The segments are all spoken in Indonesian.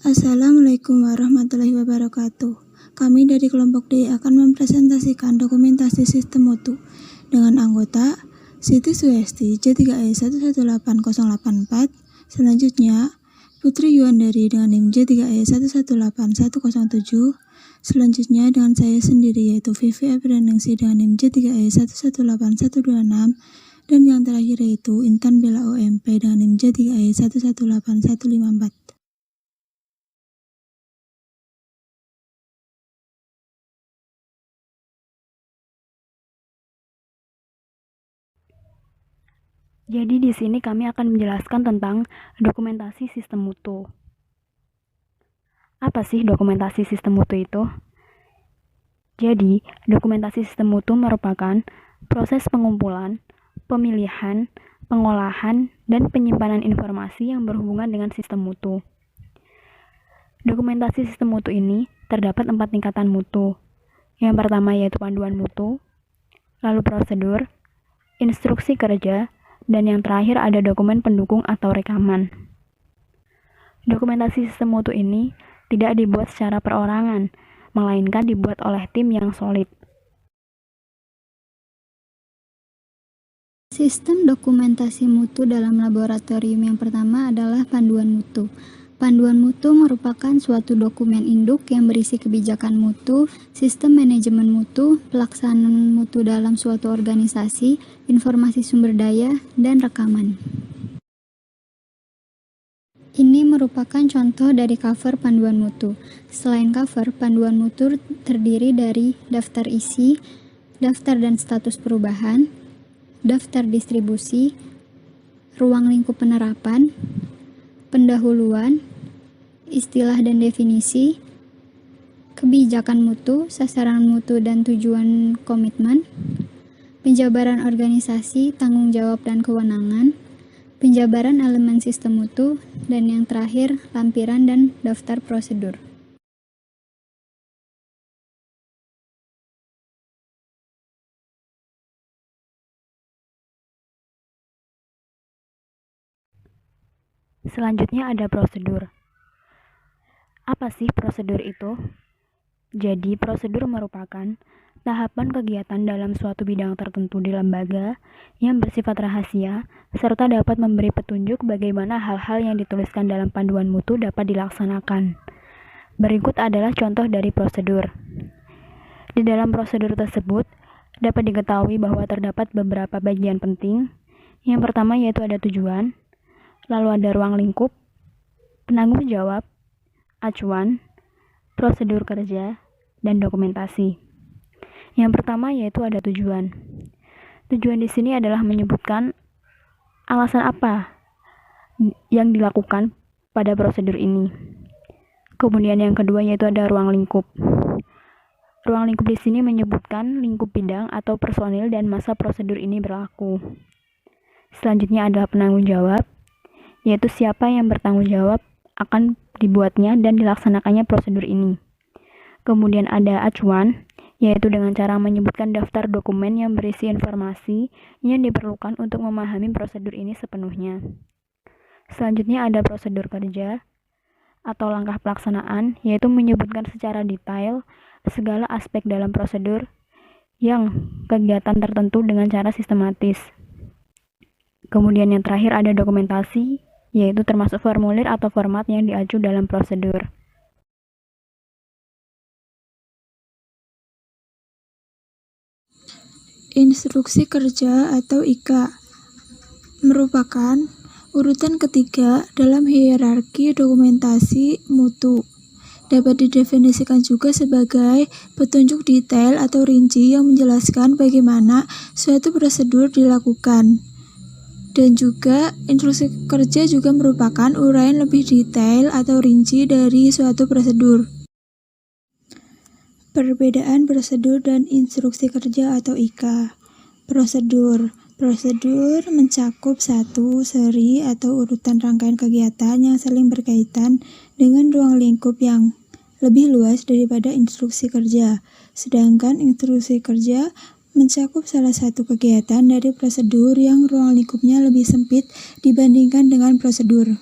Assalamualaikum warahmatullahi wabarakatuh. Kami dari kelompok D akan mempresentasikan dokumentasi sistem mutu dengan anggota Siti Suhesti J3E118084, selanjutnya Putri Yuandari dengan NIM J3E118107, selanjutnya dengan saya sendiri yaitu Vivi Aprianingsi dengan NIM J3E118126, dan yang terakhir yaitu Intan Bella OMP dengan NIM J3E118154. Jadi di sini kami akan menjelaskan tentang dokumentasi sistem mutu. Apa sih dokumentasi sistem mutu itu? Jadi, dokumentasi sistem mutu merupakan proses pengumpulan, pemilihan, pengolahan, dan penyimpanan informasi yang berhubungan dengan sistem mutu. Dokumentasi sistem mutu ini terdapat 4 tingkatan mutu. Yang pertama yaitu panduan mutu, lalu prosedur, instruksi kerja, dan yang terakhir ada dokumen pendukung atau rekaman. Dokumentasi sistem mutu ini tidak dibuat secara perorangan, melainkan dibuat oleh tim yang solid. Sistem dokumentasi mutu dalam laboratorium yang pertama adalah panduan mutu. Panduan mutu merupakan suatu dokumen induk yang berisi kebijakan mutu, sistem manajemen mutu, pelaksanaan mutu dalam suatu organisasi, informasi sumber daya, dan rekaman. Ini merupakan contoh dari cover panduan mutu. Selain cover, panduan mutu terdiri dari daftar isi, daftar dan status perubahan, daftar distribusi, ruang lingkup penerapan, pendahuluan, istilah dan definisi, kebijakan mutu, sasaran mutu dan tujuan komitmen, penjabaran organisasi, tanggung jawab dan kewenangan, penjabaran elemen sistem mutu, dan yang terakhir, lampiran dan daftar prosedur. Selanjutnya ada prosedur. Apa sih prosedur itu? Jadi, prosedur merupakan tahapan kegiatan dalam suatu bidang tertentu di lembaga yang bersifat rahasia, serta dapat memberi petunjuk bagaimana hal-hal yang dituliskan dalam panduan mutu dapat dilaksanakan. Berikut adalah contoh dari prosedur. Di dalam prosedur tersebut, dapat diketahui bahwa terdapat beberapa bagian penting. Yang pertama yaitu ada tujuan, lalu ada ruang lingkup, penanggung jawab, acuan, prosedur kerja, dan dokumentasi. Yang pertama yaitu ada tujuan. Tujuan di sini adalah menyebutkan alasan apa yang dilakukan pada prosedur ini. Kemudian yang kedua yaitu ada ruang lingkup. Ruang lingkup di sini menyebutkan lingkup bidang atau personil dan masa prosedur ini berlaku. Selanjutnya adalah penanggung jawab, yaitu siapa yang bertanggung jawab akan dibuatnya dan dilaksanakannya prosedur ini. Kemudian ada acuan, yaitu dengan cara menyebutkan daftar dokumen yang berisi informasi yang diperlukan untuk memahami prosedur ini sepenuhnya. Selanjutnya ada prosedur kerja atau langkah pelaksanaan, yaitu menyebutkan secara detail segala aspek dalam prosedur yang kegiatan tertentu dengan cara sistematis. Kemudian yang terakhir ada dokumentasi, yaitu termasuk formulir atau format yang diacu dalam prosedur. Instruksi kerja atau IK merupakan urutan ketiga dalam hierarki dokumentasi mutu. Dapat didefinisikan juga sebagai petunjuk detail atau rinci yang menjelaskan bagaimana suatu prosedur dilakukan. Dan juga instruksi kerja juga merupakan uraian lebih detail atau rinci dari suatu prosedur. Perbedaan prosedur dan instruksi kerja atau IK. Prosedur mencakup satu seri atau urutan rangkaian kegiatan yang saling berkaitan dengan ruang lingkup yang lebih luas daripada instruksi kerja. Sedangkan instruksi kerja mencakup salah satu kegiatan dari prosedur yang ruang lingkupnya lebih sempit dibandingkan dengan prosedur.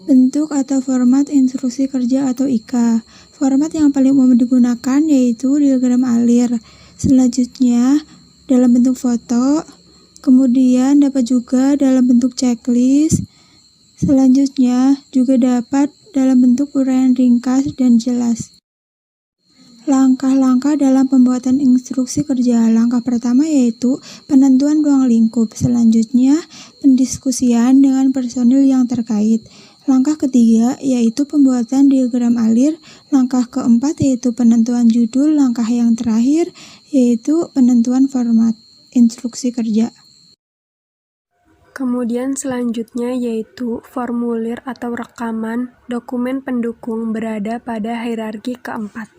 Bentuk atau format instruksi kerja atau IK. Format yang paling umum digunakan yaitu diagram alir. Selanjutnya dalam bentuk foto, kemudian dapat juga dalam bentuk checklist. Selanjutnya juga dapat dalam bentuk uraian ringkas dan jelas. Langkah-langkah dalam pembuatan instruksi kerja. Langkah pertama yaitu penentuan ruang lingkup. Selanjutnya, pendiskusian dengan personil yang terkait. Langkah ketiga yaitu pembuatan diagram alir. Langkah keempat yaitu penentuan judul. Langkah yang terakhir yaitu penentuan format instruksi kerja. Kemudian selanjutnya yaitu formulir atau rekaman dokumen pendukung berada pada hierarki keempat,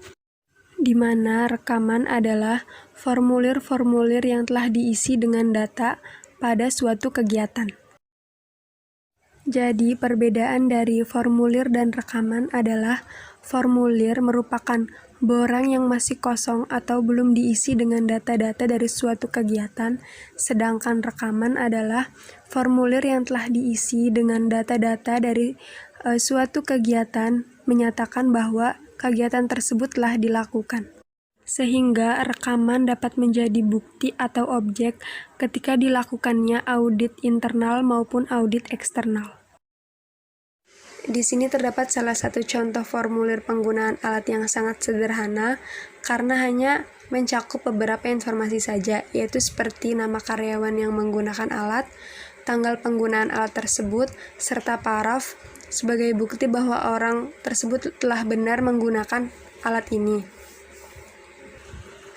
di mana rekaman adalah formulir-formulir yang telah diisi dengan data pada suatu kegiatan. Jadi, perbedaan dari formulir dan rekaman adalah formulir merupakan borang yang masih kosong atau belum diisi dengan data-data dari suatu kegiatan, sedangkan rekaman adalah formulir yang telah diisi dengan data-data dari suatu kegiatan menyatakan bahwa kegiatan tersebut telah dilakukan. Sehingga rekaman dapat menjadi bukti atau objek ketika dilakukannya audit internal maupun audit eksternal. Di sini terdapat salah satu contoh formulir penggunaan alat yang sangat sederhana karena hanya mencakup beberapa informasi saja, yaitu seperti nama karyawan yang menggunakan alat, tanggal penggunaan alat tersebut, serta paraf sebagai bukti bahwa orang tersebut telah benar menggunakan alat ini.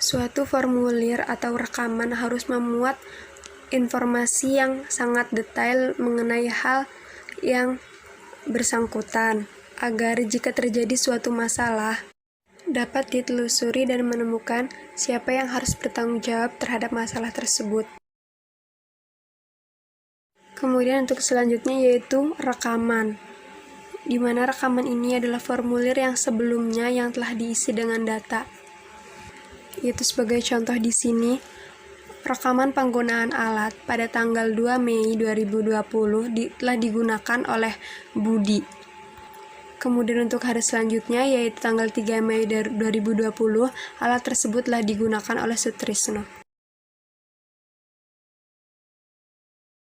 Suatu formulir atau rekaman harus memuat informasi yang sangat detail mengenai hal yang bersangkutan, agar jika terjadi suatu masalah, dapat ditelusuri dan menemukan siapa yang harus bertanggung jawab terhadap masalah tersebut. Kemudian untuk selanjutnya yaitu rekaman, di mana rekaman ini adalah formulir yang sebelumnya yang telah diisi dengan data. Yaitu sebagai contoh di sini, rekaman penggunaan alat pada tanggal 2 Mei 2020 telah digunakan oleh Budi. Kemudian untuk hari selanjutnya yaitu tanggal 3 Mei 2020, alat tersebut telah digunakan oleh Sutrisno.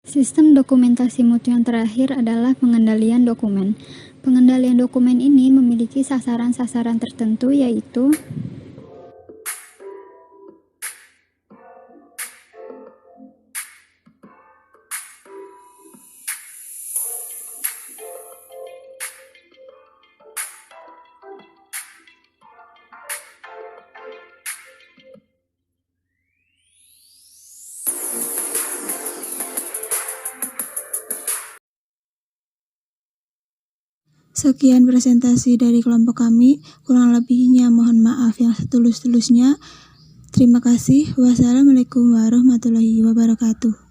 Sistem dokumentasi mutu yang terakhir adalah pengendalian dokumen. Pengendalian dokumen ini memiliki sasaran-sasaran tertentu yaitu Sekian presentasi dari kelompok kami, kurang lebihnya mohon maaf yang setulus-tulusnya. Terima kasih. Wassalamualaikum warahmatullahi wabarakatuh.